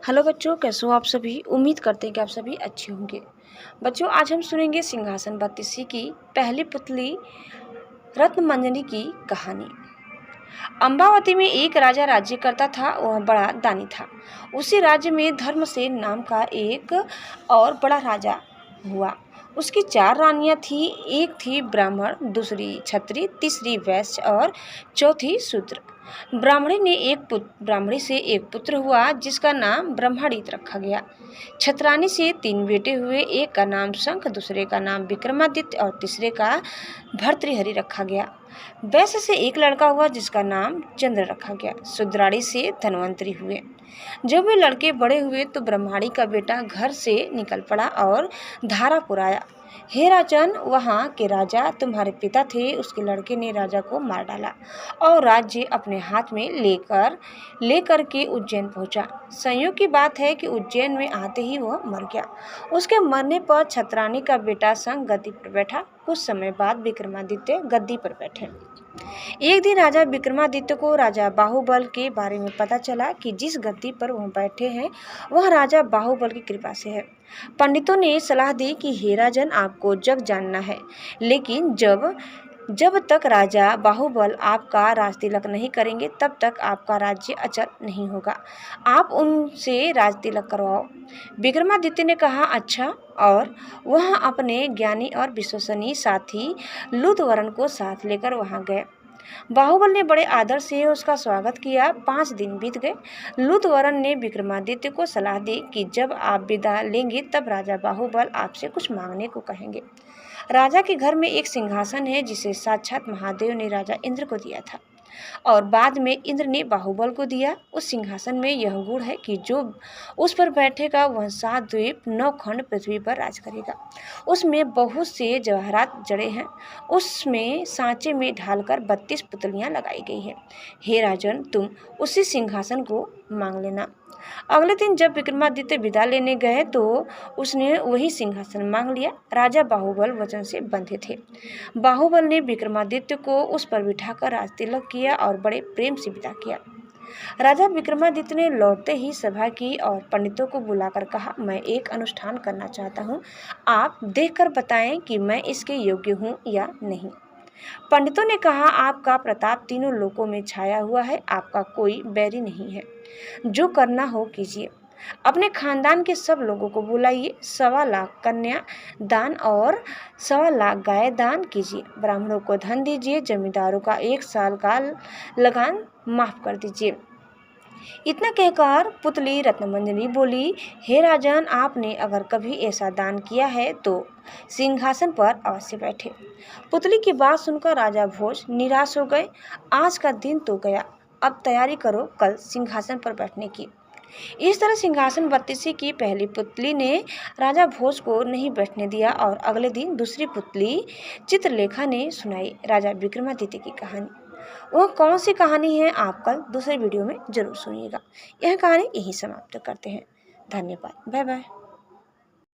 Hello बच्चों, कैसे हो आप सभी। उम्मीद करते हैं कि आप सभी अच्छे होंगे। बच्चों, आज हम सुनेंगे सिंहासन बत्तीसी की पहली पुतली रत्नमंजरी की कहानी। अम्बावती में एक राजा राज्य करता था। वह बड़ा दानी था। उसी राज्य में धर्मसेन नाम का एक और बड़ा राजा हुआ। उसकी 4 रानियां थी। एक थी ब्राह्मण, दूसरी क्षत्रिय, तीसरी वैश्य और चौथी शूद्र। ब्राह्मणी से एक पुत्र हुआ जिसका नाम ब्रह्मादित्य रखा गया। छत्रानी से 3 बेटे हुए। एक का नाम शंख, दूसरे का नाम विक्रमादित्य और तीसरे का भर्तृहरि रखा गया। वैश्य से एक लड़का हुआ जिसका नाम चंद्र रखा गया। शूद्राणी से धन्वंतरी हुए। जब वे लड़के बड़े हुए तो ब्रह्माणी का बेटा घर से निकल पड़ा और धारापुर आया। हे राजन, वहाँ के राजा तुम्हारे पिता थे। उसके लड़के ने राजा को मार डाला और राज्य अपने हाथ में लेकर के उज्जैन पहुंचा। संयोग की बात है कि उज्जैन में आते ही वह मर गया। उसके मरने पर छत्रानी का बेटा संग गद्दी पर बैठा। कुछ समय बाद विक्रमादित्य गद्दी पर बैठे। एक दिन राजा विक्रमादित्य को राजा बाहुबल के बारे में पता चला कि जिस गद्दी पर वह बैठे हैं वह राजा बाहुबल की कृपा से है। पंडितों ने सलाह दी कि हे राजन, आपको जग जानना है, लेकिन जब तक राजा बाहुबल आपका राज तिलक नहीं करेंगे तब तक आपका राज्य अचल नहीं होगा। आप उनसे राज तिलक करवाओ। विक्रमादित्य ने कहा, अच्छा। और वह अपने ज्ञानी और विश्वसनीय साथी लूतवरण को साथ लेकर वहां गए। बाहुबल ने बड़े आदर से उसका स्वागत किया। 5 दिन बीत गए। लूतवरण ने विक्रमादित्य को सलाह दी कि जब आप विदा लेंगे तब राजा बाहुबल आपसे कुछ मांगने को कहेंगे। राजा के घर में एक सिंहासन है जिसे साक्षात महादेव ने राजा इंद्र को दिया था और बाद में इंद्र ने बाहुबल को दिया। उस सिंहासन में यह गुण है कि जो उस पर बैठेगा वह 7 द्वीप 9 खंड पृथ्वी पर राज करेगा। उसमें बहुत से जवाहरात जड़े हैं। उसमें सांचे में ढालकर 32 पुतलियां लगाई गई है। हे राजन, तुम उसी सिंहासन को मांग लेना। अगले दिन जब विक्रमादित्य विदा लेने गए तो उसने वही सिंहासन मांग लिया। राजा बाहुबल वचन से बंधे थे। बाहुबल ने विक्रमादित्य को उस पर बिठाकर राज तिलक किया और बड़े प्रेम से विदा किया। राजा विक्रमादित्य ने लौटते ही सभा की और पंडितों को बुलाकर कहा, मैं एक अनुष्ठान करना चाहता हूँ। आप देखकर बताएं कि मैं इसके योग्य हूँ या नहीं। पंडितों ने कहा, आपका प्रताप तीनों लोकों में छाया हुआ है। आपका कोई बैरी नहीं है। जो करना हो कीजिए। अपने खानदान के सब लोगों को बुलाइए। 1.25 लाख कन्या दान और 1.25 लाख गाय दान कीजिए। ब्राह्मणों को धन दीजिए। जमींदारों का 1 साल का लगान माफ कर दीजिए। इतना कहकर पुतली रत्नमंजरी बोली, हे राजन, आपने अगर कभी ऐसा दान किया है तो सिंहासन पर अवश्य बैठे। पुतली की बात सुनकर राजा भोज निराश हो गए। आज का दिन तो गया, अब तैयारी करो कल सिंहासन पर बैठने की। इस तरह सिंहासन बत्तीसी की पहली पुतली ने राजा भोज को नहीं बैठने दिया और अगले दिन दूसरी पुतली चित्रलेखा ने सुनाई राजा विक्रमादित्य की कहानी। वह कौन सी कहानी है आप कल दूसरे वीडियो में जरूर सुनिएगा। यह कहानी यहीं समाप्त करते हैं। धन्यवाद। Bye bye.